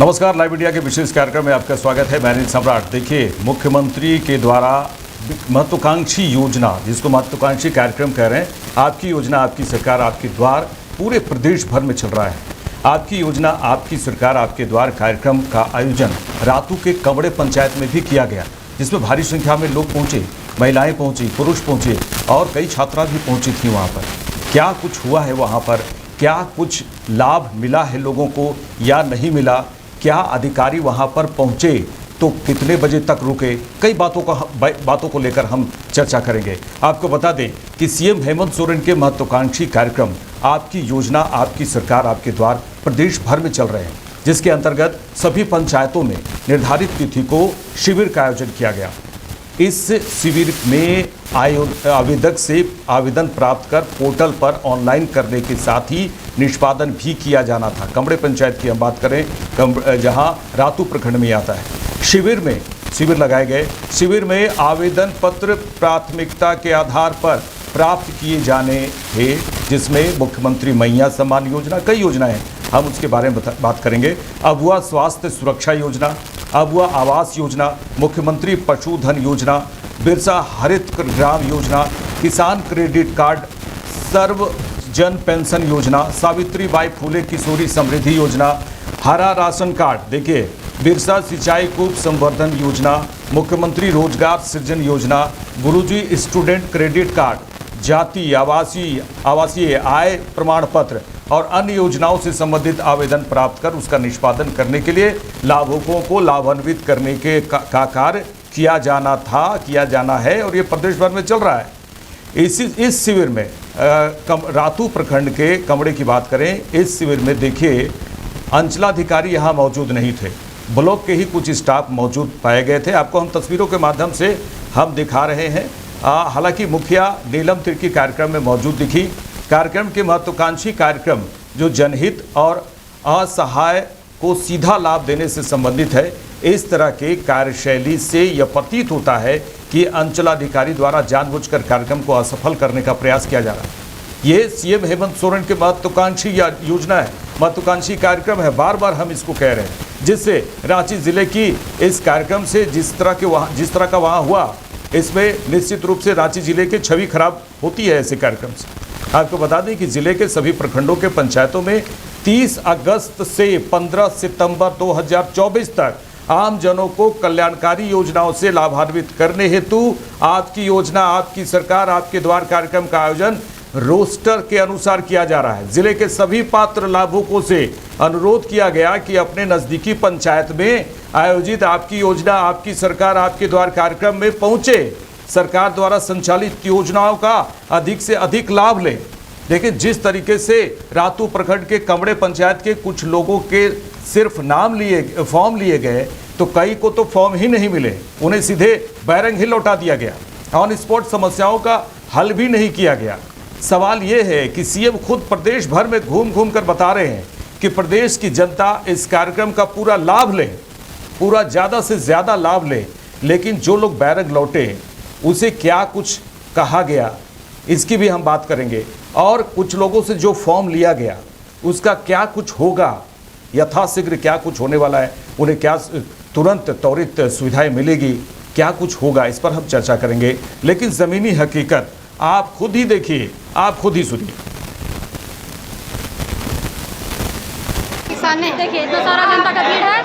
नमस्कार, live India के विशेष कार्यक्रम में आपका स्वागत है। मैं अनिल सम्राट। देखिए, मुख्यमंत्री के द्वारा महत्वाकांक्षी योजना, जिसको महत्वाकांक्षी कार्यक्रम कह रहे हैं, आपकी योजना आपकी सरकार आपके द्वार, पूरे प्रदेश भर में चल रहा है। आपकी योजना आपकी सरकार आपके द्वार कार्यक्रम का आयोजन रातू के कमड़े पंचायत में भी किया गया, जिसमें भारी संख्या में लोग पहुंचे, महिलाएं पहुंची, पुरुष पहुंचे और कई छात्रा भी पहुंची थी वहां पर। क्या कुछ हुआ है वहां पर, क्या कुछ लाभ मिला है लोगों को या नहीं मिला, क्या अधिकारी वहां पर पहुंचे तो कितने बजे तक रुके, कई बातों को लेकर हम चर्चा करेंगे। आपको बता दें कि सीएम हेमंत सोरेन के महत्वाकांक्षी कार्यक्रम आपकी योजना आपकी सरकार आपके द्वार प्रदेश भर में चल रहे हैं, जिसके अंतर्गत सभी पंचायतों में निर्धारित तिथि को शिविर का आयोजन किया गया। इस शिविर में आवेदक से आवेदन प्राप्त कर पोर्टल पर ऑनलाइन करने के साथ ही निष्पादन भी किया जाना था। कमड़े पंचायत की हम बात करें, जहां रातू प्रखंड में आता है। शिविर लगाए गए। शिविर में आवेदन पत्र प्राथमिकता के आधार पर प्राप्त किए जाने थे, जिसमें मुख्यमंत्री मैया सम्मान योजना, कई योजनाएं हैं, हम उसके बारे में बात करेंगे। अबुआ स्वास्थ्य सुरक्षा योजना, अबुआ आवास योजना, मुख्यमंत्री पशुधन योजना, बिरसा हरित ग्राम योजना, किसान क्रेडिट कार्ड, सर्व जन पेंशन योजना, सावित्रीबाई फुले किशोरी समृद्धि योजना, हरा राशन कार्ड, देखिए बिरसा सिंचाई कूप संवर्धन योजना, मुख्यमंत्री रोजगार सृजन योजना, गुरुजी स्टूडेंट क्रेडिट कार्ड, जाति आवासीय आय प्रमाण पत्र और अन्य योजनाओं से संबंधित आवेदन प्राप्त कर उसका निष्पादन करने के लिए लाभुकों को लाभान्वित करने के का कार्य किया जाना है और ये प्रदेश भर में चल रहा है। इस शिविर में रातू प्रखंड के कमड़े की बात करें, इस शिविर में देखिए अंचलाधिकारी यहाँ मौजूद नहीं थे, ब्लॉक के ही कुछ स्टाफ मौजूद पाए गए थे। आपको हम तस्वीरों के माध्यम से हम दिखा रहे हैं। हालांकि मुखिया नीलम तिर्की कार्यक्रम में मौजूद दिखी। कार्यक्रम के महत्वाकांक्षी कार्यक्रम जो जनहित और असहाय को सीधा लाभ देने से संबंधित है, इस तरह के कार्यशैली से यह प्रतीत होता है कि अंचलाधिकारी द्वारा जानबूझकर कार्यक्रम को असफल करने का प्रयास किया जा रहा है। ये सीएम हेमंत सोरेन के महत्वाकांक्षी योजना है, महत्वाकांक्षी कार्यक्रम है, बार बार हम इसको कह रहे हैं, जिससे रांची जिले की इस कार्यक्रम से जिस तरह का वहाँ हुआ, इसमें निश्चित रूप से रांची जिले की छवि खराब होती है ऐसे कार्यक्रम से। आपको बता दें कि जिले के सभी प्रखंडों के पंचायतों में 30 अगस्त से 15 सितंबर 2024 तक आम जनों को कल्याणकारी योजनाओं से लाभान्वित करने हेतु आपकी योजना आपकी सरकार आपके द्वार कार्यक्रम का आयोजन रोस्टर के अनुसार किया जा रहा है। जिले के सभी पात्र लाभुकों से अनुरोध किया गया कि अपने नजदीकी पंचायत में आयोजित आपकी योजना आपकी सरकार आपके द्वार कार्यक्रम में पहुंचे, सरकार द्वारा संचालित योजनाओं का अधिक से अधिक लाभ लें। देखिए, जिस तरीके से रातू प्रखंड के कमड़े पंचायत के कुछ लोगों के सिर्फ फॉर्म लिए गए, तो कई को तो फॉर्म ही नहीं मिले, उन्हें सीधे बैरंग ही लौटा दिया गया। ऑन स्पॉट समस्याओं का हल भी नहीं किया गया। सवाल ये है कि सीएम खुद प्रदेश भर में घूम कर बता रहे हैं कि प्रदेश की जनता इस कार्यक्रम का पूरा लाभ ले, पूरा ज़्यादा से ज़्यादा लाभ ले, लेकिन जो लोग बैरंग लौटे उसे क्या कुछ कहा गया, इसकी भी हम बात करेंगे। और कुछ लोगों से जो फॉर्म लिया गया उसका क्या कुछ होगा, यथाशीघ्र क्या कुछ होने वाला है, उन्हें क्या तुरंत त्वरित सुविधाएं मिलेगी, क्या कुछ होगा, इस पर हम चर्चा करेंगे। लेकिन ज़मीनी हकीकत आप खुद ही देखिए, आप खुद ही सुनिए। देखिए, तो सारा जनता का भीड़ है,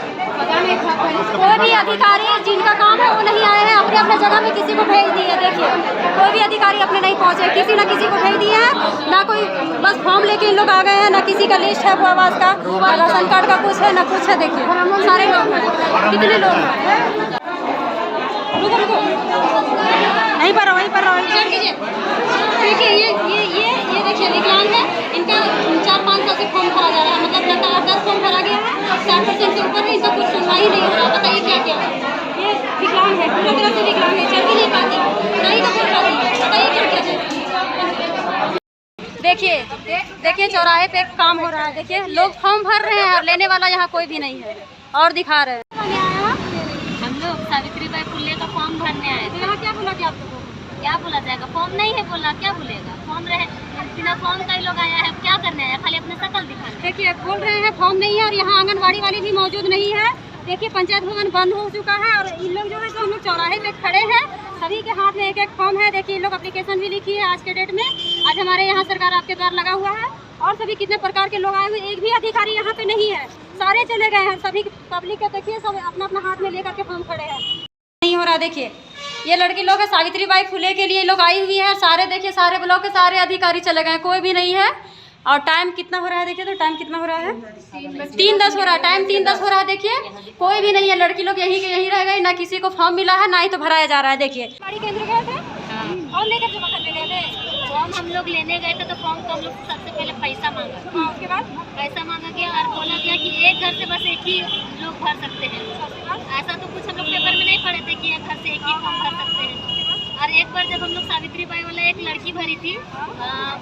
कोई भी अधिकारी जिनका काम है वो नहीं आए हैं, अपने अपने जगह में किसी को भेज दिए। देखिए, कोई भी अधिकारी अपने नहीं पहुंचे, किसी न किसी को भेज दिए हैं, ना कोई बस फॉर्म लेके इन लोग आ गए हैं, ना किसी का लिस्ट है वो आवास का, ना राशन कार्ड का कुछ है, ना कुछ है। देखिए, सारे लोग हैं, कितने लोग हैं, वहीं पर देखिए, ये देखिए विकलांग है, इनका 4-5 साल से फॉर्म भरा जा रहा है, मतलब लगता है 10 फॉर्म भरा गया है, 60% से ऊपर है, इनका कुछ सुनवाई नहीं हो रहा। बताइए क्या ये विकलांग है, पूरा तरह से विकलांग है, चल भी नहीं पाती, नहीं तो बोल पाती है। बताइए क्या। देखिए चौराहे पे काम हो रहा है, देखिए लोग फॉर्म भर रहे हैं और लेने वाला यहाँ कोई भी नहीं है और दिखा रहे हैं। हम लोग सावित्रीबाई फुले का फॉर्म भरने आए थे। यहाँ क्या बोला क्या बोला जाएगा, फॉर्म नहीं है बोला, क्या बोलेगा, फॉर्म रहे बिना फॉर्म का ही लोग आया है, क्या करने आया, खाली अपने शकल दिखाने। देखिए बोल रहे हैं फॉर्म नहीं है और यहाँ आंगनबाड़ी वाली भी मौजूद नहीं है। देखिए पंचायत भवन बंद हो चुका है और इन लोग जो है तो हम लोग चौराहे पे खड़े हैं, सभी के हाथ में एक एक फॉर्म है। देखिए इन लोग एप्लीकेशन भी लिखी है आज के डेट में। आज हमारे यहाँ सरकार आपके द्वार लगा हुआ है और सभी कितने प्रकार के लोग आए हुए, एक भी अधिकारी यहाँ पे नहीं है, सारे चले गए हैं। सभी पब्लिक का देखिए सब अपना अपना हाथ में लेकर के फॉर्म खड़े हैं। नहीं हो रहा। देखिए ये लड़की लोग है सावित्रीबाई फुले के लिए लोग आई हुई है। सारे देखिए सारे ब्लॉक के सारे अधिकारी चले गए, कोई भी नहीं है। और टाइम कितना हो रहा है देखिए, तो टाइम कितना हो रहा है 3:10 हो रहा है। टाइम 3:10 हो रहा है। देखिए कोई भी नहीं है, लड़की लोग यहीं के यहीं रह गई, ना किसी को फॉर्म मिला है ना ही तो भराया जा रहा है। देखिए गाड़ी केंद्र गए थे और लेकर जमा करने गए थे। फॉर्म हम लोग लेने गए थे तो फॉर्म को हम लोग सबसे पहले पैसा मांगा। उसके बाद पैसा मांगा गया और बोला गया कि एक घर से बस एक ही लोग भर सकते हैं। ऐसा तो कुछ हम लोग पेपर में नहीं पढ़े थे कि एक घर से एक ही फॉर्म भर सकते हैं। और एक बार जब हम लोग सावित्रीबाई वाला एक लड़की भरी थी,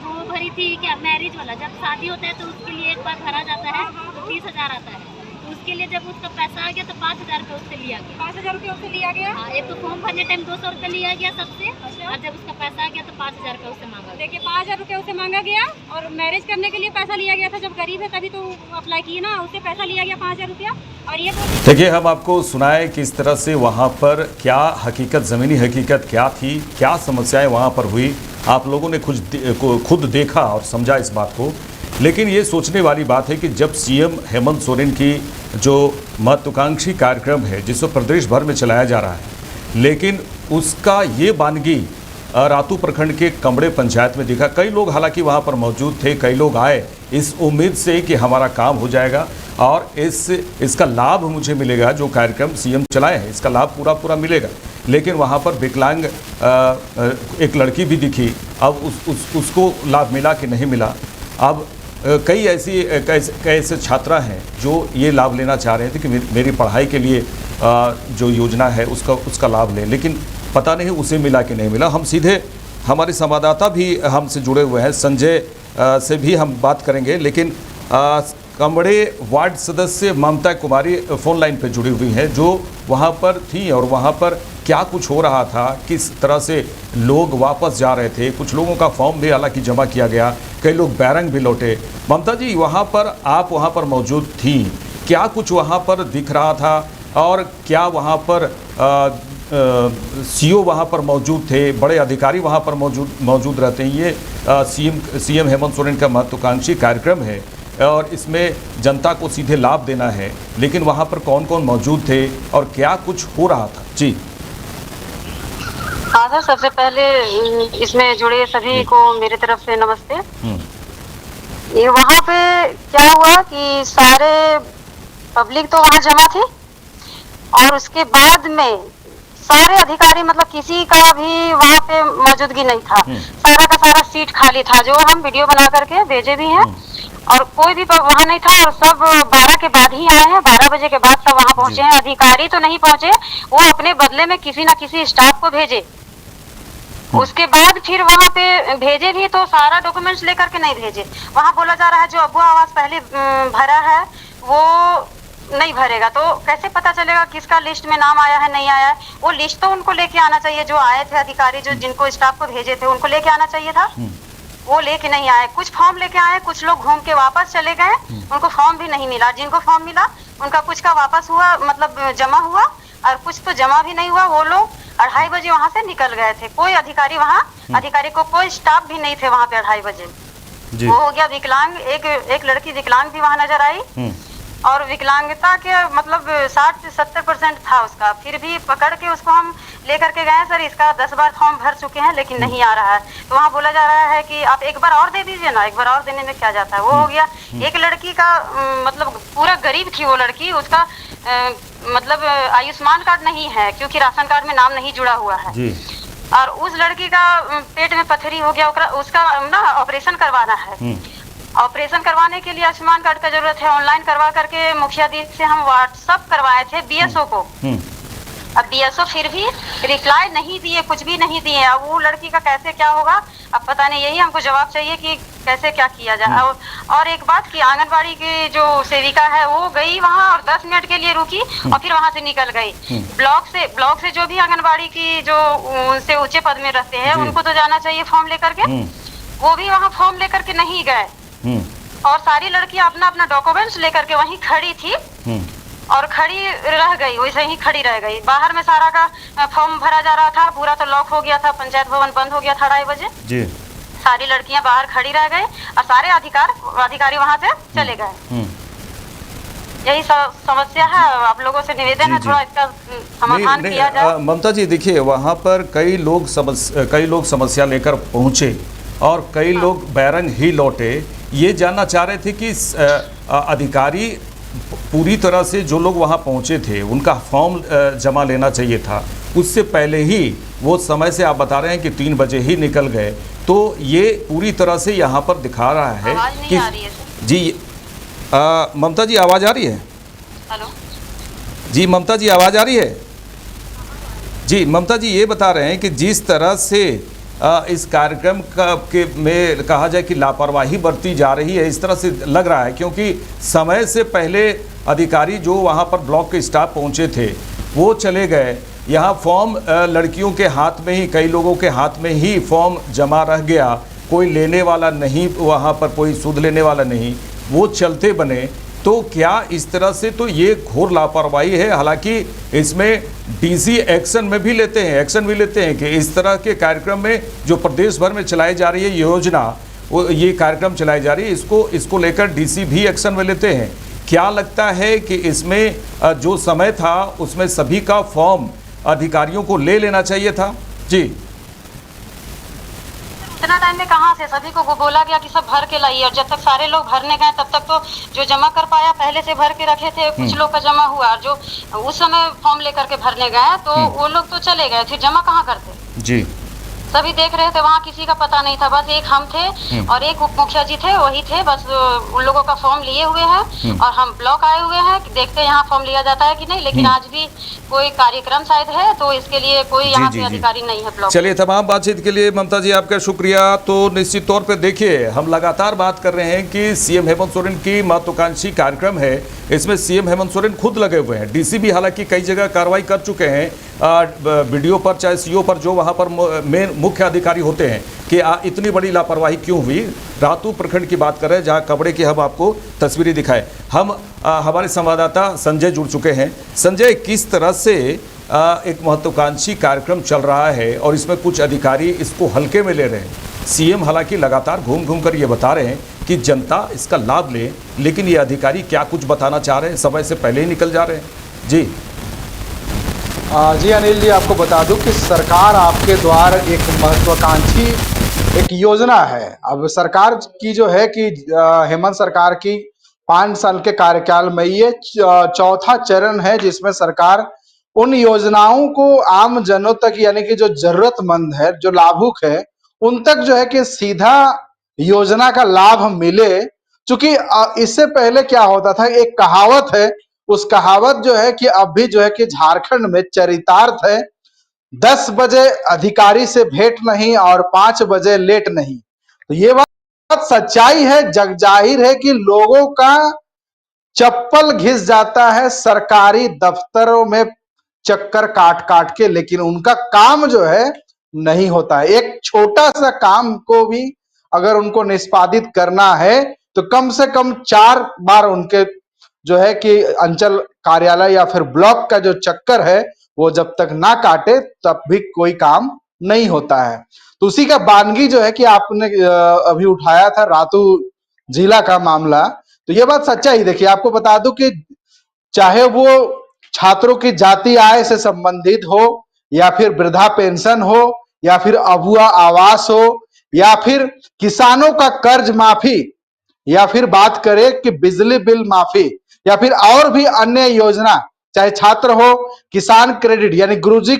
वो भरी थी क्या मैरिज वाला, जब शादी होता है तो उसके लिए एक बार भरा जाता है तो 30,000 आता है। तो उसके लिए जब उसका पैसा आ गया तो 5,000 रुपये उससे लिया गया। 5,000 रुपये उससे लिया गया। हाँ, एक तो फॉर्म भरने टाइम 200 रुपये लिया गया सबसे, और जब उसका पैसा आ गया तो 5,000 रुपये उससे मांगा। देखिए 5,000 रुपये उससे मांगा गया और मैरिज करने के लिए पैसा लिया गया था। जब गरीब है तभी तो अप्लाई किए ना, उससे पैसा लिया गया 5,000 रुपया। और ये देखिए हम आपको सुनाए किस तरह से वहाँ पर क्या हकीकत, ज़मीनी हकीकत क्या थी, क्या समस्याएं वहाँ पर हुई, आप लोगों ने खुद देखा और समझा इस बात को। लेकिन ये सोचने वाली बात है कि जब सीएम हेमंत सोरेन की जो महत्वाकांक्षी कार्यक्रम है जिसको प्रदेश भर में चलाया जा रहा है, लेकिन उसका ये बानगी रातू प्रखंड के कमड़े पंचायत में दिखा। कई लोग हालांकि वहाँ पर मौजूद थे, कई लोग आए इस उम्मीद से कि हमारा काम हो जाएगा और इसका लाभ मुझे मिलेगा, जो कार्यक्रम सीएम चलाए हैं इसका लाभ पूरा मिलेगा। लेकिन वहाँ पर विकलांग एक लड़की भी दिखी, अब उसको लाभ मिला कि नहीं मिला। अब कई ऐसे छात्रा हैं जो ये लाभ लेना चाह रहे थे कि मेरी पढ़ाई के लिए जो योजना है उसका लाभ लें, लेकिन पता नहीं उसे मिला कि नहीं मिला। हम सीधे हमारे संवाददाता भी हमसे जुड़े हुए हैं, संजय से भी हम बात करेंगे, लेकिन कमड़े वार्ड सदस्य ममता कुमारी फ़ोन लाइन पर जुड़ी हुई हैं जो वहाँ पर थी और वहाँ पर क्या कुछ हो रहा था, किस तरह से लोग वापस जा रहे थे। कुछ लोगों का फॉर्म भी हालांकि जमा किया गया, कई लोग बैरंग भी लौटे। ममता जी आप वहाँ पर मौजूद थी, क्या कुछ वहाँ पर दिख रहा था और क्या वहाँ पर सीओ वहाँ पर मौजूद थे, बड़े अधिकारी वहाँ पर मौजूद रहते हैं? ये सीएम हेमंत सोरेन का महत्वाकांक्षी कार्यक्रम है और इसमें जनता को सीधे लाभ देना है, लेकिन वहाँ पर कौन कौन मौजूद थे और क्या कुछ हो रहा था? जी हाँ सर, सबसे पहले इसमें जुड़े सभी को मेरे तरफ से नमस्ते। ये वहाँ पे क्या हुआ कि सारे पब्लिक तो वहाँ जमा थी और उसके बाद में सारे अधिकारी, मतलब किसी का भी वहाँ पे मौजूदगी नहीं था। सारा का सारा सीट खाली था, जो हम वीडियो बना करके भेजे भी हैं, और कोई भी वहाँ नहीं था। और सब 12 के बाद ही आए हैं, 12 बजे के बाद सब वहाँ पहुंचे हैं। अधिकारी तो नहीं पहुंचे, वो अपने बदले में किसी न किसी स्टाफ को भेजे। उसके बाद फिर वहाँ पे भेजे भी तो सारा डॉक्यूमेंट्स लेकर के नहीं भेजे। वहाँ बोला जा रहा है जो अबुआ आवास पहले भरा है वो नहीं भरेगा, तो कैसे पता चलेगा किसका लिस्ट में नाम आया है नहीं आया है? वो लिस्ट तो उनको लेके आना चाहिए, जो आए थे अधिकारी, जो जिनको स्टाफ को भेजे थे उनको लेके आना चाहिए था। वो लेके नहीं आए। कुछ फॉर्म लेके आए, कुछ लोग घूम के वापस चले गए, उनको फॉर्म भी नहीं मिला। जिनको फॉर्म मिला उनका कुछ का वापस हुआ, मतलब जमा हुआ, और कुछ तो जमा भी नहीं हुआ। वो लोग 2:30 बजे वहाँ से निकल गए थे। कोई अधिकारी वहाँ, अधिकारी को कोई स्टाफ भी नहीं थे वहाँ पे 2:30 बजे। वो हो गया विकलांग, एक लड़की विकलांग भी वहाँ नजर आई, और विकलांगता के मतलब 60 से 70% था उसका। फिर भी पकड़ के उसको हम लेकर के गए, सर इसका 10 बार फॉर्म भर चुके हैं लेकिन नहीं आ रहा है। तो वहाँ बोला जा रहा है कि आप एक बार और दे दीजिए ना, एक बार और देने में क्या जाता है। वो हो गया। एक लड़की का मतलब पूरा गरीब थी वो लड़की, उसका मतलब आयुष्मान कार्ड नहीं है क्योंकि राशन कार्ड में नाम नहीं जुड़ा हुआ है जी। और उस लड़की का पेट में पथरी हो गया, उसका ना ऑपरेशन करवाना है। ऑपरेशन करवाने के लिए आयुष्मान कार्ड का जरूरत है। ऑनलाइन करवा करके मुखिया दी से हम व्हाट्सएप करवाए थे बीएसओ को। अब बीएसओ फिर भी रिप्लाई नहीं दिए, कुछ भी नहीं दिए। अब वो लड़की का कैसे क्या होगा अब पता नहीं, यही हमको जवाब चाहिए कि कैसे क्या किया जाए। और एक बात कि आंगनबाड़ी की जो सेविका है वो गई वहाँ और 10 मिनट के लिए रुकी और फिर वहाँ से निकल गई। ब्लॉक से जो भी आंगनबाड़ी की जो उनसे ऊंचे पद में रहते हैं उनको तो जाना चाहिए फॉर्म लेकर के, वो भी वहाँ फॉर्म लेकर के नहीं गए। और सारी लड़कियां अपना अपना डॉक्यूमेंट्स लेकर के वहीं खड़ी थी और खड़ी रह गई, वैसे ही खड़ी रह गई। बाहर में सारा का फॉर्म भरा जा रहा था, पूरा तो लॉक हो गया था, पंचायत भवन बंद हो गया था 2:30 बजे जी। सारी लड़कियां बाहर खड़ी रह गई और सारे अधिकारी वहां से चले गए। यही समस्या है, आप लोगों से निवेदन है थोड़ा इसका समाधान किया जाए। ममता जी देखिए, वहाँ पर कई लोग समस्या लेकर पहुँचे और कई लोग बैरंग ही लौटे। ये जानना चाह रहे थे कि अधिकारी पूरी तरह से जो लोग वहाँ पहुँचे थे उनका फॉर्म जमा लेना चाहिए था, उससे पहले ही वो समय से आप बता रहे हैं कि 3 बजे ही निकल गए। तो ये पूरी तरह से यहाँ पर दिखा रहा है कि आ रही है जी ममता जी आवाज़ आ रही है? हेलो जी ममता जी आवाज़ आ रही है? जी ममता जी ये बता रहे हैं कि जिस तरह से इस कार्यक्रम में कहा जाए कि लापरवाही बरती जा रही है, इस तरह से लग रहा है, क्योंकि समय से पहले अधिकारी जो वहाँ पर ब्लॉक के स्टाफ पहुँचे थे वो चले गए। यहाँ फॉर्म लड़कियों के हाथ में ही, कई लोगों के हाथ में ही फॉर्म जमा रह गया, कोई लेने वाला नहीं, वहाँ पर कोई सुध लेने वाला नहीं, वो चलते बने। तो क्या इस तरह से तो ये घोर लापरवाही है। हालांकि इसमें डीसी एक्शन भी लेते हैं कि इस तरह के कार्यक्रम में जो प्रदेश भर में चलाई जा रही है योजना, ये कार्यक्रम चलाई जा रही है, इसको लेकर डीसी भी एक्शन में लेते हैं। क्या लगता है कि इसमें जो समय था उसमें सभी का फॉर्म अधिकारियों को ले लेना चाहिए था? जी इतना टाइम में कहाँ से सभी को बोला गया कि सब भर के लाइए, और जब तक सारे लोग भरने गए तब तक तो जो जमा कर पाया पहले से भर के रखे थे, कुछ लोग का जमा हुआ, जो उस समय फॉर्म लेकर के भरने गए तो वो लोग तो चले गए, फिर जमा कहाँ करते? जी सभी देख रहे थे, वहाँ किसी का पता नहीं था, बस एक हम थे और एक उप मुखिया जी थे, वही थे बस। उन लोगों का फॉर्म लिए हुए हैं और हम ब्लॉक आए हुए हैं, देखते हैं यहाँ फॉर्म लिया जाता है कि नहीं। लेकिन आज भी कोई कार्यक्रम शायद है तो इसके लिए कोई यहाँ पे अधिकारी नहीं है ब्लॉक। चलिए, तमाम बातचीत के लिए ममता जी आपका शुक्रिया। तो निश्चित तौर पे देखिए, हम लगातार बात कर रहे हैं कि सीएम हेमंत सोरेन की महत्वाकांक्षी कार्यक्रम है, इसमें सीएम हेमंत सोरेन खुद लगे हुए हैं। डीसी भी हालांकि कई जगह कार्रवाई कर चुके हैं वीडियो पर, चाहे सीओ पर, जो वहाँ पर मेन मुख्य अधिकारी होते हैं कि इतनी बड़ी लापरवाही क्यों हुई। रातू प्रखंड की बात कर रहे हैं जहाँ कपड़े की हम आपको तस्वीरें दिखाए। हम हमारे संवाददाता संजय जुड़ चुके हैं। संजय, किस तरह से एक महत्वाकांक्षी कार्यक्रम चल रहा है और इसमें कुछ अधिकारी इसको हल्के में ले रहे हैं? सीएम हालांकि लगातार घूम घूम कर ये बता रहे हैं कि जनता इसका लाभ ले, लेकिन ये अधिकारी क्या कुछ बताना चाह रहे हैं? समय से पहले ही निकल जा रहे हैं। जी जी अनिल जी, आपको बता दूं कि सरकार आपके द्वार एक महत्वाकांक्षी एक योजना है। अब सरकार की जो है कि हेमंत सरकार की 5 साल के कार्यकाल में ये चौथा चरण है जिसमें सरकार उन योजनाओं को आम जनों तक, यानी कि जो जरूरतमंद है, जो लाभुक है, उन तक जो है कि सीधा योजना का लाभ मिले। क्योंकि इससे पहले क्या होता था, एक कहावत है, उस कहावत जो है कि अब भी जो है कि झारखंड में चरितार्थ है, 10 बजे अधिकारी से भेंट नहीं और 5 बजे लेट नहीं। तो ये बात सच्चाई है, जग जाहिर है कि लोगों का चप्पल घिस जाता है सरकारी दफ्तरों में चक्कर काट काट के, लेकिन उनका काम जो है नहीं होता है। एक छोटा सा काम को भी अगर उनको निष्पादित करना है तो कम से कम 4 बार उनके जो है कि अंचल कार्यालय या फिर ब्लॉक का जो चक्कर है वो जब तक ना काटे तब भी कोई काम नहीं होता है। तो उसी का बानगी जो है कि आपने अभी उठाया था रातू जिला का मामला, तो ये बात सच्चाई। देखिए, आपको बता दूं कि चाहे वो छात्रों की जाति आय से संबंधित हो, या फिर वृद्धा पेंशन हो, या फिर अबुआ आवास हो, या फिर किसानों का कर्ज माफी, या फिर बात करें कि बिजली बिल माफी, या फिर और भी अन्य योजना, चाहे छात्र हो, किसान क्रेडिट यानी गुरुजी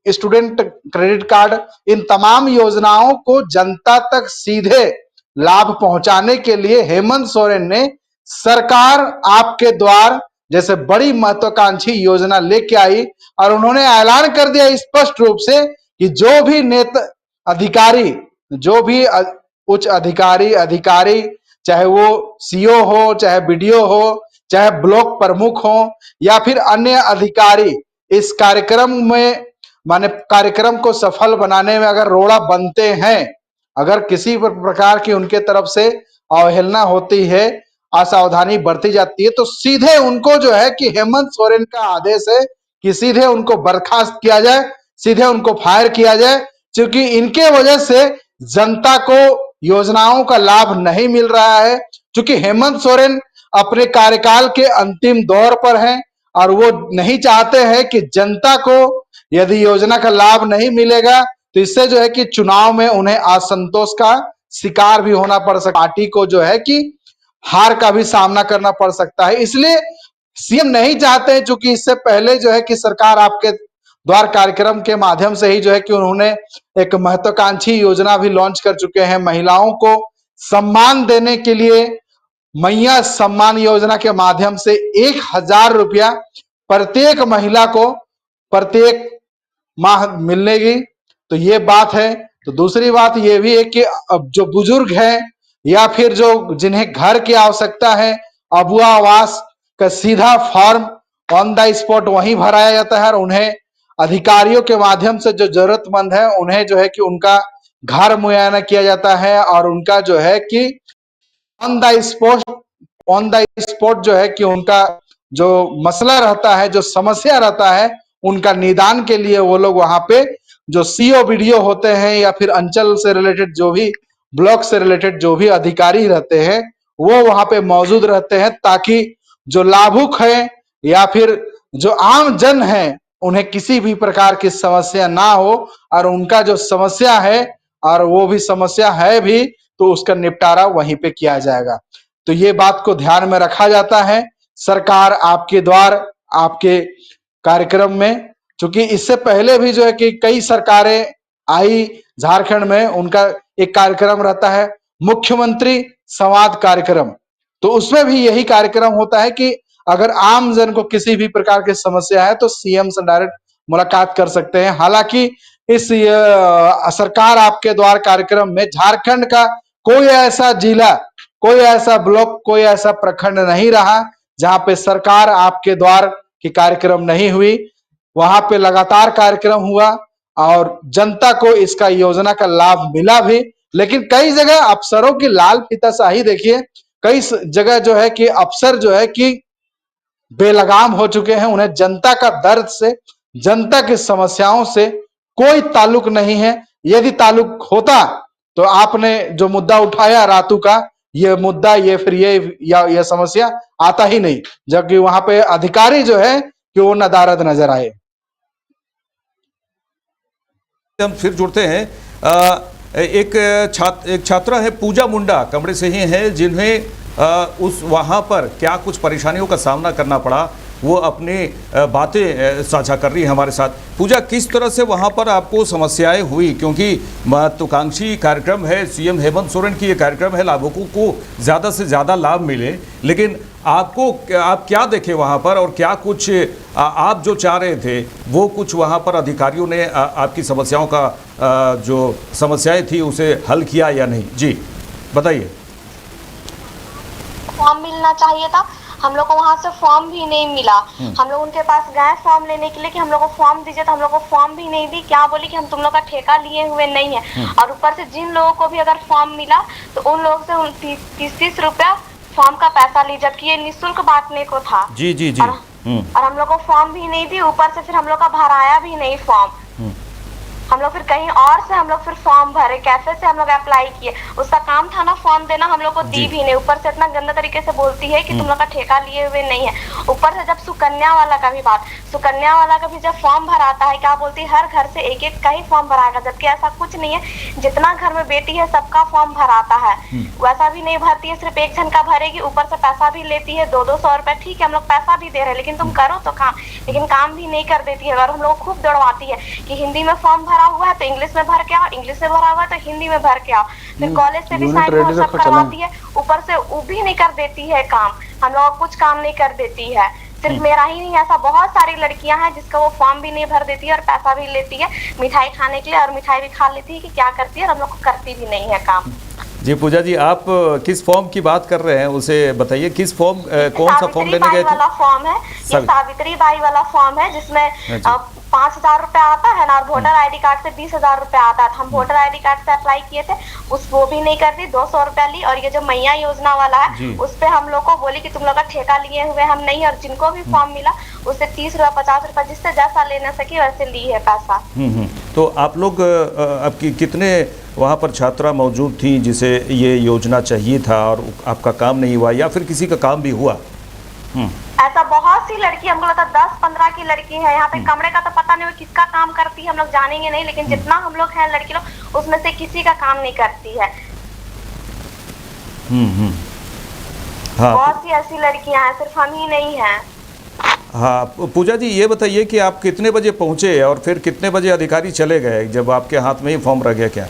स्टूडेंट क्रेडिट कार्ड, इन तमाम योजनाओं को जनता तक सीधे लाभ पहुंचाने के लिए हेमंत सोरेन ने सरकार आपके द्वार जैसे बड़ी महत्वाकांक्षी योजना लेके आई और उन्होंने ऐलान कर दिया स्पष्ट रूप से कि जो भी नेता अधिकारी, जो भी उच्च अधिकारी, चाहे वो सीओ हो, चाहे बीडीओ हो, चाहे ब्लॉक प्रमुख हो, या फिर अन्य अधिकारी इस कार्यक्रम में, माने कार्यक्रम को सफल बनाने में अगर रोड़ा बनते हैं, अगर किसी प्रकार की उनके तरफ से अवहेलना होती है, असावधानी बरती जाती है, तो सीधे उनको जो है कि हेमंत सोरेन का आदेश है कि सीधे उनको बर्खास्त किया जाए, सीधे उनको फायर किया जाए, क्योंकि इनके वजह से जनता को योजनाओं का लाभ नहीं मिल रहा है। क्योंकि हेमंत सोरेन अपने कार्यकाल के अंतिम दौर पर हैं और वो नहीं चाहते हैं कि जनता को यदि योजना का लाभ नहीं मिलेगा तो इससे जो है कि चुनाव में उन्हें असंतोष का शिकार भी होना पड़ सकता है, पार्टी को जो है कि हार का भी सामना करना पड़ सकता है। इसलिए सीएम नहीं चाहते हैं, क्योंकि इससे पहले जो है कि सरकार आपके द्वार कार्यक्रम के माध्यम से ही जो है कि उन्होंने एक महत्वाकांक्षी योजना भी लॉन्च कर चुके हैं। महिलाओं को सम्मान देने के लिए मैया सम्मान योजना के माध्यम से 1000 रुपया प्रत्येक महिला को प्रत्येक माह मिलेगी, तो ये बात है। तो दूसरी बात ये भी है कि अब जो बुजुर्ग हैं या फिर जो जिन्हें घर की आवश्यकता है, अबुआ आवास का सीधा फॉर्म ऑन द स्पॉट वहीं भराया जाता है और उन्हें अधिकारियों के माध्यम से जो जरूरतमंद है उन्हें जो है कि उनका घर मुआयना किया जाता है और उनका जो है कि ऑन द स्पॉट जो है कि उनका जो मसला रहता है, जो समस्या रहता है, उनका निदान के लिए वो लोग वहां पे जो सीओ बीडीओ होते हैं या फिर अंचल से रिलेटेड जो भी ब्लॉक से रिलेटेड जो भी अधिकारी रहते हैं वो वहां पे मौजूद रहते हैं, ताकि जो लाभुक है या फिर जो आम जन है उन्हें किसी भी प्रकार की समस्या ना हो और उनका जो समस्या है और वो भी समस्या है भी तो उसका निपटारा वहीं पे किया जाएगा। तो ये बात को ध्यान में रखा जाता है सरकार आपके द्वार आपके कार्यक्रम में, क्योंकि इससे पहले भी जो है कि कई सरकारें आई झारखंड में, उनका एक कार्यक्रम रहता है मुख्यमंत्री संवाद कार्यक्रम, तो उसमें भी यही कार्यक्रम होता है कि अगर आम जन को किसी भी प्रकार की समस्या है तो सीएम से डायरेक्ट मुलाकात कर सकते हैं। हालांकि इस सरकार आपके द्वार कार्यक्रम में झारखंड का कोई ऐसा जिला, कोई ऐसा ब्लॉक, कोई ऐसा प्रखंड नहीं रहा जहां पे सरकार आपके द्वार की कार्यक्रम नहीं हुई। वहां पे लगातार कार्यक्रम हुआ और जनता को इसका योजना का लाभ मिला भी, लेकिन कई जगह अफसरों की लाल फीताशाही देखिए, कई जगह जो है कि अफसर जो है कि बेलगाम हो चुके हैं, उन्हें जनता का दर्द से, जनता की समस्याओं से कोई ताल्लुक नहीं है। यदि ताल्लुक होता तो आपने जो मुद्दा उठाया रातू का, ये मुद्दा ये फिर ये समस्या आता ही नहीं, जबकि वहां पे अधिकारी जो है कि वो नदारद नजर आए। हम फिर जुड़ते हैं एक छात्रा है पूजा मुंडा कमरे से ही है, जिन्हें उस वहाँ पर क्या कुछ परेशानियों का सामना करना पड़ा वो अपनी बातें साझा कर रही है हमारे साथ। पूजा, किस तरह से वहाँ पर आपको समस्याएं हुई, क्योंकि महत्वाकांक्षी कार्यक्रम है, सीएम हेमंत सोरेन की ये कार्यक्रम है, लाभुकों को ज़्यादा से ज़्यादा लाभ मिले, लेकिन आप क्या देखे वहाँ पर और क्या कुछ आप जो चाह रहे थे वो कुछ वहाँ पर अधिकारियों ने आपकी समस्याओं का जो समस्याएं थी उसे हल किया या नहीं? जी बताइए। फॉर्म मिलना चाहिए था, हम लोग को वहाँ से फॉर्म भी नहीं मिला। हम लोग उनके पास गए फॉर्म लेने के लिए कि हम लोग को फॉर्म दीजिए, तो हम लोग को फॉर्म भी नहीं दी। क्या बोली कि हम तुम लोग का ठेका लिए हुए नहीं है, और ऊपर से जिन लोगों को भी अगर फॉर्म मिला तो उन लोगों से 30 रुपया फॉर्म का पैसा ली, जबकि ये निःशुल्क बांटने को था। जी जी जी। और हम लोग को फॉर्म भी नहीं दी, ऊपर से फिर हम लोग का भराया भी नहीं फॉर्म। हम लोग फिर कहीं और से हम लोग फिर फॉर्म भरे, कैफे से हम लोग अप्लाई किए, उसका काम था ना फॉर्म देना, हम लोग को दी भी नहीं। ऊपर से इतना गंदा तरीके से बोलती है कि तुम लोग का ठेका लिए हुए नहीं है। ऊपर से जब सुकन्या वाला का भी बात, सुकन्या वाला का भी जब फॉर्म भराता है, क्या बोलती है हर घर से एक एक का ही फॉर्म भराएगा, जबकि ऐसा कुछ नहीं है। जितना घर में बेटी है सबका फॉर्म भराता है, वैसा भी नहीं भरती है, सिर्फ एक जन का भरेगी, ऊपर से पैसा भी लेती है 200-200 रुपए। ठीक है, हम लोग पैसा भी दे रहे हैं, लेकिन तुम करो तो काम, लेकिन काम भी नहीं कर देती है। और हम लोग खूब दौड़वाती है कि हिंदी में फॉर्म भरा हुआ है तो इंग्लिश में भर के आओ, इंग्लिश में भरा हुआ है तो हिंदी में भर के आओ। फिर कॉलेज से भी साइन सब करवाती है, ऊपर से वो भी नहीं कर देती है काम, हम लोग कुछ काम नहीं कर देती है। सिर्फ मेरा ही नहीं, ऐसा बहुत सारी लड़कियां हैं जिसका वो फॉर्म भी नहीं भर देती है और पैसा भी लेती है मिठाई खाने के लिए, और मिठाई भी खा लेती है कि क्या करती है, और हम लोग को करती भी नहीं है काम। जी पूजा जी, आप किस फॉर्म की बात कर रहे हैं उसे बताइए, किस फॉर्म, कौन सा फॉर्म लेने गए थे? वाला फॉर्म है, ये सावित्री बाई वाला फॉर्म है, जिसमें 5,000 रुपया आता है ना, और वोटर आईडी कार्ड से 20,000 रुपया आता है। हम वोटर आईडी कार्ड से अप्लाई किए थे, वो भी नहीं कर दी, 200 रुपया ली। और ये जो मैया योजना वाला है उस पे हम लोग को बोली कि तुम लोग का ठेका लिए हुए हम नहीं, और जिनको भी फॉर्म मिला उससे 30 रुपया 50 रुपया जिससे जैसा लेना सके वैसे ली है पैसा। तो आप लोग आपकी कितने वहाँ पर छात्रा मौजूद थी जिसे ये योजना चाहिए था और आपका काम नहीं हुआ, या फिर किसी का काम भी हुआ? ऐसा बहुत सी लड़की, हमको लगता है 10-15 की लड़की है यहाँ पे। कमरे का तो पता नहीं वो किसका काम करती है, हम लोग जानेंगे नहीं, लेकिन जितना हम लोग हैं लड़की लोग उसमें से किसी का काम नहीं करती है। हाँ, बहुत सी ऐसी लड़कियां हैं, सिर्फ हम ही नहीं हैं। हाँ पूजा जी, ये बताइए कि आप कितने बजे पहुँचे और फिर कितने बजे अधिकारी चले गए जब आपके हाथ में ही फॉर्म रह गया? क्या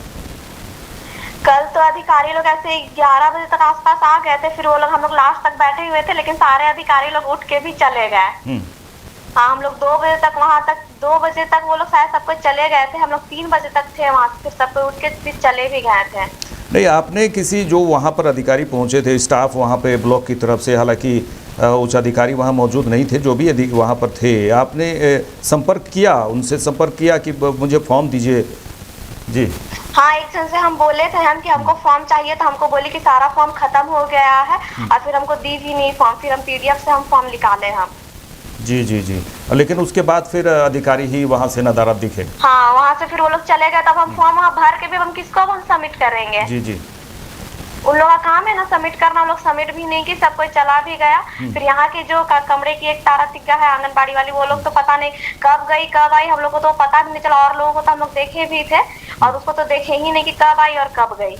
कल तो अधिकारी लोग ऐसे 11 बजे तक आसपास आ गए थे, फिर वो लोग, हम लोग लास्ट तक बैठे हुए थे, लेकिन सारे अधिकारी लोग उठ के भी चले गए। हाँ, हम लोग 2 बजे तक वहाँ तक, 2 बजे तक वो लोग शायद सब कोई चले गए थे, हम लोग 3 बजे तक थे वहाँ, फिर सब कोई उठ के फिर चले भी गए थे। नहीं, आपने किसी जो वहाँ पर अधिकारी पहुँचे थे, स्टाफ वहाँ पे ब्लॉक की तरफ से, हालांकि उच्च अधिकारी वहाँ मौजूद नहीं थे, जो भी वहाँ पर थे, आपने संपर्क किया, उनसे संपर्क किया कि मुझे फॉर्म दीजिए? जी हाँ, एक जन से हम बोले थे हम कि हमको फॉर्म चाहिए, तो हमको बोली कि सारा फॉर्म खत्म हो गया है, और फिर हमको दी भी नहीं फॉर्म, फिर हम PDF से हम फॉर्म निकाले हम। जी जी जी, लेकिन उसके बाद फिर अधिकारी ही वहाँ से नदारद दिखे? हाँ, वहाँ से फिर वो लोग चले गए, तब हम फॉर्म वहाँ भर के भी हम किसको हम सबमिट करेंगे? जी जी, उन लोगों का काम है ना सबमिट करना, हम लोग सबमिट भी नहीं की, सब कोई चला भी गया। फिर यहाँ के जो कमरे की एक तारा तिग्गा है आंगनबाड़ी वाली, वो लोग तो पता नहीं कब गई कब आई, हम लोग को तो पता भी नहीं चला, और लोगों को तो हम लोग देखे भी थे, और उसको तो देखे ही नहीं कि कब आई और कब गई।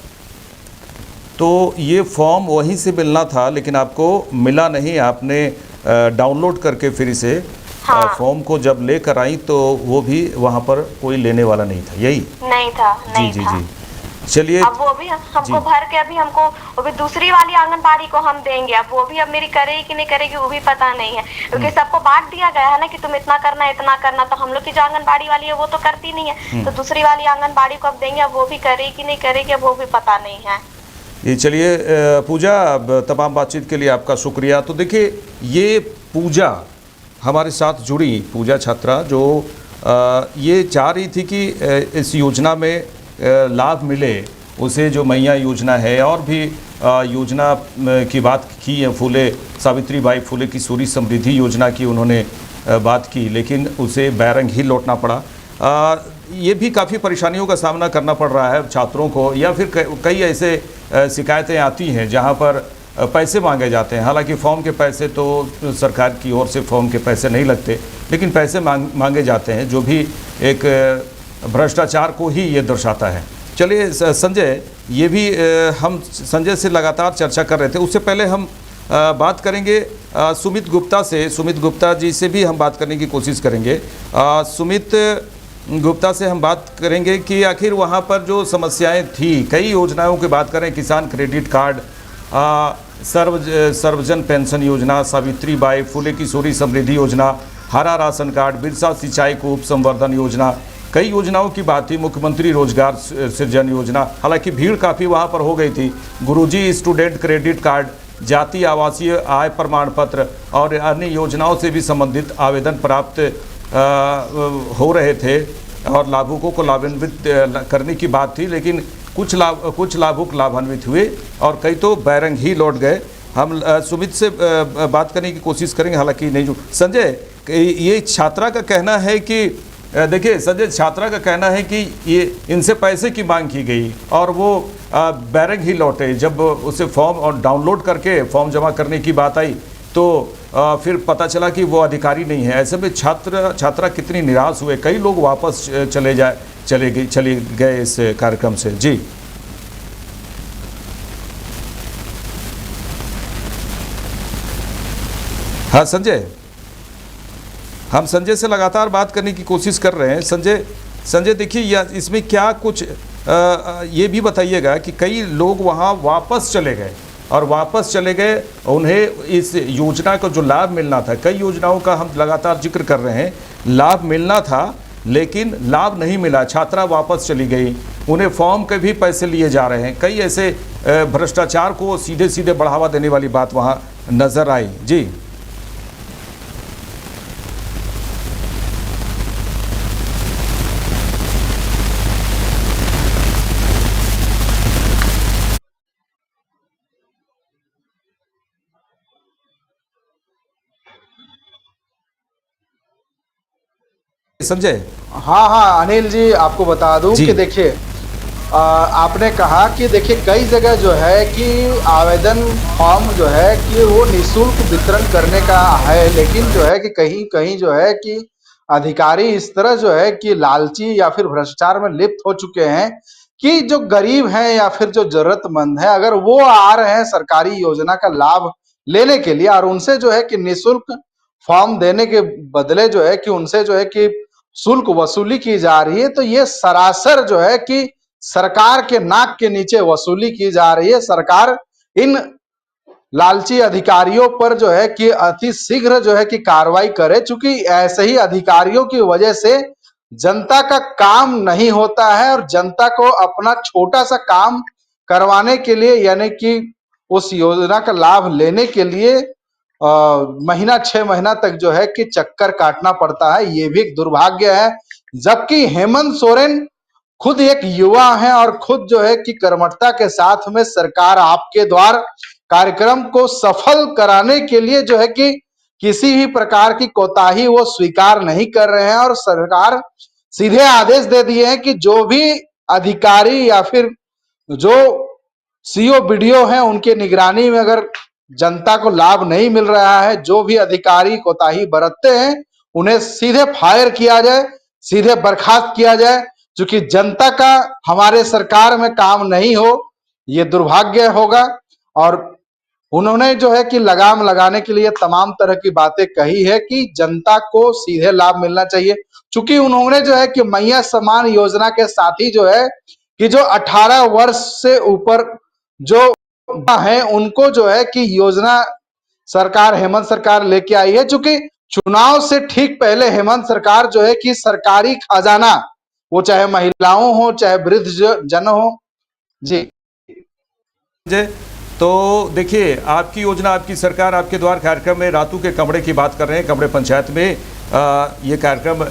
तो ये फॉर्म वहीं से मिलना था, लेकिन आपको मिला नहीं, आपने डाउनलोड करके फिर इसे फॉर्म को जब लेकर आई तो वो भी वहाँ पर कोई लेने वाला नहीं था, यही? नहीं था, नहीं जी था। जी, चलिए। अब वो भी हमको भर के अभी हमको वो भी दूसरी वाली आंगनबाड़ी को हम देंगे, अब वो भी अब मेरी करेगी कि नहीं करेगी वो भी पता नहीं है, क्योंकि सबको बांट दिया गया है ना कि तुम इतना करना इतना करना, तो हम लोग की जो आंगनबाड़ी वाली है वो तो करती नहीं है, तो दूसरी वाली आंगनबाड़ी को अब देंगे, अब वो भी करेगी कि नहीं करेगी अब वो भी पता नहीं है। ये चलिए पूजा, तमाम बातचीत के लिए आपका शुक्रिया। तो देखिए, ये पूजा हमारे साथ जुड़ी, पूजा छात्रा जो ये चाह रही थी कि इस योजना में लाभ मिले उसे, जो मैया योजना है, और भी योजना की बात की है, फूले सावित्रीबाई फूले की सूरी समृद्धि योजना की उन्होंने बात की, लेकिन उसे बैरंग ही लौटना पड़ा। ये भी काफ़ी परेशानियों का सामना करना पड़ रहा है छात्रों को, या फिर कई ऐसे शिकायतें आती हैं जहां पर पैसे मांगे जाते हैं। हालांकि फॉर्म के पैसे तो सरकार की ओर से फॉर्म के पैसे नहीं लगते, लेकिन पैसे मांगे जाते हैं, जो भी एक भ्रष्टाचार को ही ये दर्शाता है। चलिए संजय, ये भी हम संजय से लगातार चर्चा कर रहे थे, उससे पहले हम बात करेंगे सुमित गुप्ता से। सुमित गुप्ता जी से भी हम बात करने की कोशिश करेंगे। सुमित गुप्ता से हम बात करेंगे कि आखिर वहाँ पर जो समस्याएं थी, कई योजनाओं की बात करें, किसान क्रेडिट कार्ड, सर्वजन पेंशन योजना, सावित्रीबाई फूले की सूरी समृद्धि योजना, हरा राशन कार्ड, बिरसा सिंचाई कूप संवर्धन योजना, कई योजनाओं की बात थी, मुख्यमंत्री रोजगार सृजन योजना। हालांकि भीड़ काफ़ी वहाँ पर हो गई थी। गुरुजी स्टूडेंट क्रेडिट कार्ड, जाति आवासीय आय प्रमाण पत्र और अन्य योजनाओं से भी संबंधित आवेदन प्राप्त हो रहे थे और लाभुकों को लाभान्वित करने की बात थी, लेकिन कुछ लाभुक लाभान्वित हुए और कई तो बैरंग ही लौट गए। हम सुमित से बात करने की कोशिश करेंगे, हालांकि नहीं। जो संजय, ये छात्रा का कहना है कि देखिए संजय, छात्रा का कहना है कि ये इनसे पैसे की मांग की गई और वो बैरंग ही लौटे। जब उसे फॉर्म और डाउनलोड करके फॉर्म जमा करने की बात आई तो फिर पता चला कि वो अधिकारी नहीं है। ऐसे में छात्रा कितनी निराश हुए, कई लोग वापस चले गए इस कार्यक्रम से। जी हाँ संजय, हम संजय से लगातार बात करने की कोशिश कर रहे हैं। संजय देखिए, इसमें क्या कुछ ये भी बताइएगा कि कई लोग वहाँ वापस चले गए और वापस चले गए, उन्हें इस योजना का जो लाभ मिलना था, कई योजनाओं का हम लगातार जिक्र कर रहे हैं, लाभ मिलना था लेकिन लाभ नहीं मिला, छात्रा वापस चली गई, उन्हें फॉर्म के भी पैसे लिए जा रहे हैं। कई ऐसे भ्रष्टाचार को सीधे सीधे बढ़ावा देने वाली बात वहाँ नज़र आई। जी संजय। हाँ हाँ अनिल जी, आपको बता दूं जी। कि देखिए आपने कहा कि देखिए कई जगह जो है कि आवेदन फॉर्म जो है कि वो निःशुल्क वितरण करने का है, लेकिन जो है कि कहीं कहीं जो है कि अधिकारी इस तरह जो है कि लालची या फिर भ्रष्टाचार में लिप्त हो चुके हैं कि जो गरीब हैं या फिर जो जरूरतमंद है, अगर वो आ रहे हैं सरकारी योजना का लाभ लेने के लिए और उनसे जो है कि निःशुल्क फॉर्म देने के बदले जो है कि उनसे जो है कि शुल्क वसूली की जा रही है, तो ये सरासर जो है कि सरकार के नाक के नीचे वसूली की जा रही है। सरकार इन लालची अधिकारियों पर जो है कि अति शीघ्र जो है कि कार्रवाई करे, चूंकि ऐसे ही अधिकारियों की वजह से जनता का काम नहीं होता है और जनता को अपना छोटा सा काम करवाने के लिए यानी कि उस योजना का लाभ लेने के लिए महीना 6 महीना तक जो है कि चक्कर काटना पड़ता है। ये भी एक दुर्भाग्य है, जबकि हेमंत सोरेन खुद एक युवा है और खुद जो है कि कर्मठता के साथ में सरकार आपके द्वार कार्यक्रम को सफल कराने के लिए जो है कि किसी भी प्रकार की कोताही वो स्वीकार नहीं कर रहे हैं और सरकार सीधे आदेश दे दिए हैं कि जो भी अधिकारी या फिर जो सीओ बीडीओ हैं उनके निगरानी में अगर जनता को लाभ नहीं मिल रहा है, जो भी अधिकारी कोताही बरतते हैं उन्हें सीधे फायर किया जाए, सीधे बर्खास्त किया जाए, क्योंकि जनता का हमारे सरकार में काम नहीं हो ये दुर्भाग्य होगा। और उन्होंने जो है कि लगाम लगाने के लिए तमाम तरह की बातें कही है कि जनता को सीधे लाभ मिलना चाहिए, चूंकि उन्होंने जो है कि मैया समान योजना के साथ ही जो है कि जो 18 वर्ष से ऊपर जो है उनको जो है कि योजना सरकार हेमंत सरकार लेके आई है, चूंकि चुनाव से ठीक पहले हेमंत सरकार जो है कि सरकारी खजाना, वो चाहे महिलाओं हो चाहे वृद्ध जन हो। जी तो देखिए, आपकी योजना आपकी सरकार आपके द्वार कार्यक्रम में रातू के कमरे की बात कर रहे हैं। कमरे पंचायत में ये कार्यक्रम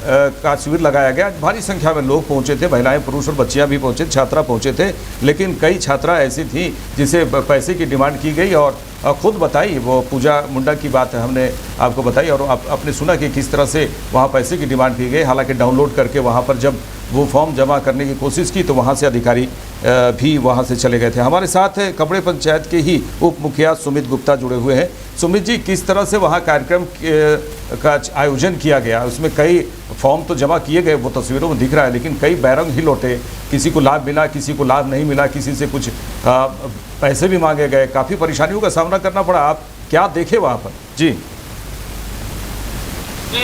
का शिविर लगाया गया। भारी संख्या में लोग पहुंचे थे, महिलाएं पुरुष और बच्चियां भी पहुंचे, छात्रा पहुंचे थे, लेकिन कई छात्रा ऐसी थी जिसे पैसे की डिमांड की गई और खुद बताई, वो पूजा मुंडा की बात हमने आपको बताई और आपने सुना कि किस तरह से वहाँ पैसे की डिमांड की गई। हालांकि डाउनलोड करके वहाँ पर जब वो फॉर्म जमा करने की कोशिश की तो वहाँ से अधिकारी भी वहाँ से चले गए थे। हमारे साथ कमरे पंचायत के ही उप मुखिया सुमित गुप्ता जुड़े हुए हैं। सुमित जी, किस तरह से वहाँ कार्यक्रम का आयोजन किया गया? उसमें कई फॉर्म तो जमा किए गए, वो तस्वीरों में दिख रहा है, लेकिन कई बैरंग ही लौटे, किसी को लाभ मिला, किसी को लाभ नहीं मिला, किसी से कुछ पैसे भी मांगे गए, काफ़ी परेशानियों का सामना करना पड़ा। आप क्या देखे वहाँ पर? जी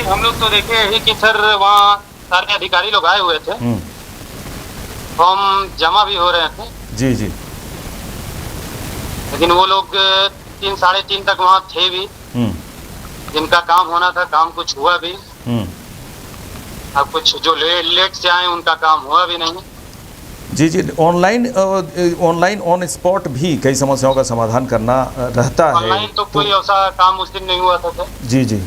हम लोग तो देखे ही कि सर वहाँ सारे अधिकारी लोग आए हुए थे, फॉर्म जमा भी हो रहे थे। जी जी। लेकिन वो लोग 3 साढ़े 3 तक वहाँ थे भी, जिनका काम होना था काम कुछ हुआ भी। अब कुछ जो लेट से आए उनका काम हुआ भी नहीं। जी जी। ऑनलाइन ऑन स्पॉट भी कई समस्याओं का समाधान करना रहता है। ऑनलाइन तो कोई ऐसा काम उस दिन नहीं हुआ था सर। जी जी।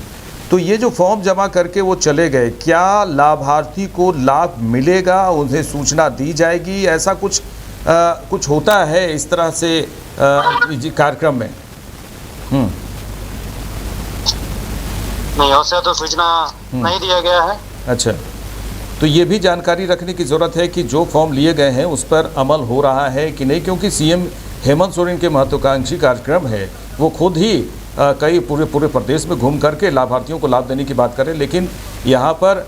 तो ये जो फॉर्म जमा करके वो चले गए, क्या लाभार्थी को लाभ मिलेगा, उन्हें सूचना दी जाएगी, ऐसा कुछ होता है इस तरह से कार्यक्रम में? नहीं, ऐसा तो सूचना नहीं दिया गया है। अच्छा, तो ये भी जानकारी रखने की ज़रूरत है कि जो फॉर्म लिए गए हैं उस पर अमल हो रहा है कि नहीं, क्योंकि सीएम हेमंत सोरेन के महत्वाकांक्षी कार्यक्रम है, वो खुद ही कई पूरे प्रदेश में घूम करके लाभार्थियों को लाभ देने की बात करें, लेकिन यहाँ पर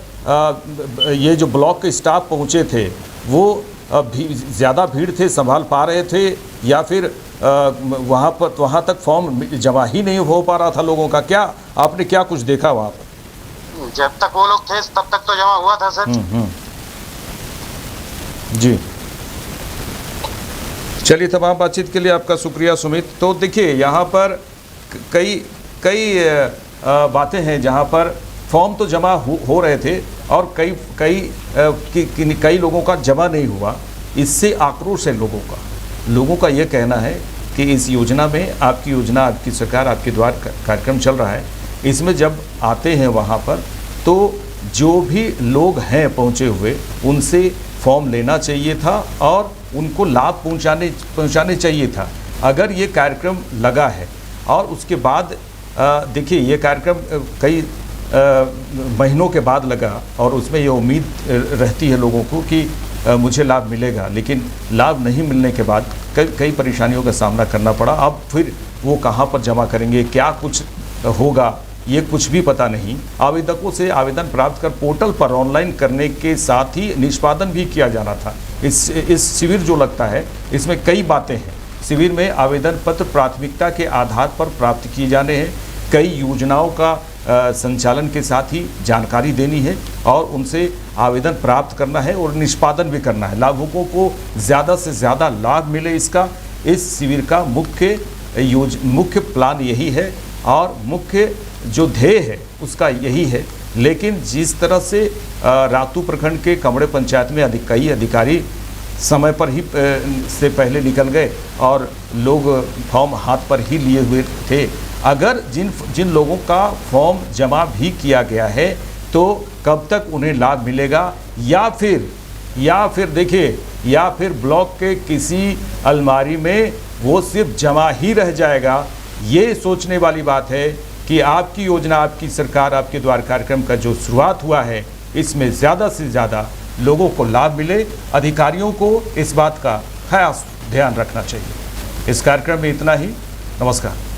ये जो ब्लॉक के स्टाफ पहुँचे थे वो ज़्यादा भीड़ थे, संभाल पा रहे थे, या फिर वहाँ तक फॉर्म जमा ही नहीं हो पा रहा था लोगों का? क्या आपने क्या कुछ देखा वहाँ पर? जब तक वो लोग थे तब तक तो जमा हुआ था सर। जी, चलिए, तमाम बातचीत के लिए आपका शुक्रिया सुमित। तो देखिए, यहाँ पर कई बातें हैं जहाँ पर फॉर्म तो जमा हो रहे थे और कई लोगों का जमा नहीं हुआ। इससे आक्रोश है लोगों का ये कहना है कि इस योजना में, आपकी योजना आपकी सरकार आपके द्वार कार्यक्रम चल रहा है, इसमें जब आते हैं वहाँ पर तो जो भी लोग हैं पहुँचे हुए उनसे फॉर्म लेना चाहिए था और उनको लाभ पहुँचाने चाहिए था। अगर ये कार्यक्रम लगा है और उसके बाद देखिए, ये कार्यक्रम कई महीनों के बाद लगा और उसमें ये उम्मीद रहती है लोगों को कि मुझे लाभ मिलेगा, लेकिन लाभ नहीं मिलने के बाद कई परेशानियों का सामना करना पड़ा। अब फिर वो कहाँ पर जमा करेंगे, क्या कुछ होगा, ये कुछ भी पता नहीं। आवेदकों से आवेदन प्राप्त कर पोर्टल पर ऑनलाइन करने के साथ ही निष्पादन भी किया जाना था। इस शिविर जो लगता है इसमें कई बातें हैं। शिविर में आवेदन पत्र प्राथमिकता के आधार पर प्राप्त किए जाने हैं, कई योजनाओं का संचालन के साथ ही जानकारी देनी है और उनसे आवेदन प्राप्त करना है और निष्पादन भी करना है। लाभुकों को ज़्यादा से ज़्यादा लाभ मिले, इसका इस शिविर का मुख्य प्लान यही है और मुख्य जो ध्येय है उसका यही है। लेकिन जिस तरह से रातू प्रखंड के कमड़े पंचायत में कई अधिकारी समय पर ही से पहले निकल गए और लोग फॉर्म हाथ पर ही लिए हुए थे। अगर जिन लोगों का फॉर्म जमा भी किया गया है तो कब तक उन्हें लाभ मिलेगा, या फिर देखिए, या फिर ब्लॉक के किसी अलमारी में वो सिर्फ जमा ही रह जाएगा। ये सोचने वाली बात है कि आपकी योजना, आपकी सरकार, आपके द्वार कार्यक्रम का जो शुरुआत हुआ है इसमें ज़्यादा से ज़्यादा लोगों को लाभ मिले। अधिकारियों को इस बात का खास ध्यान रखना चाहिए। इस कार्यक्रम में इतना ही। नमस्कार।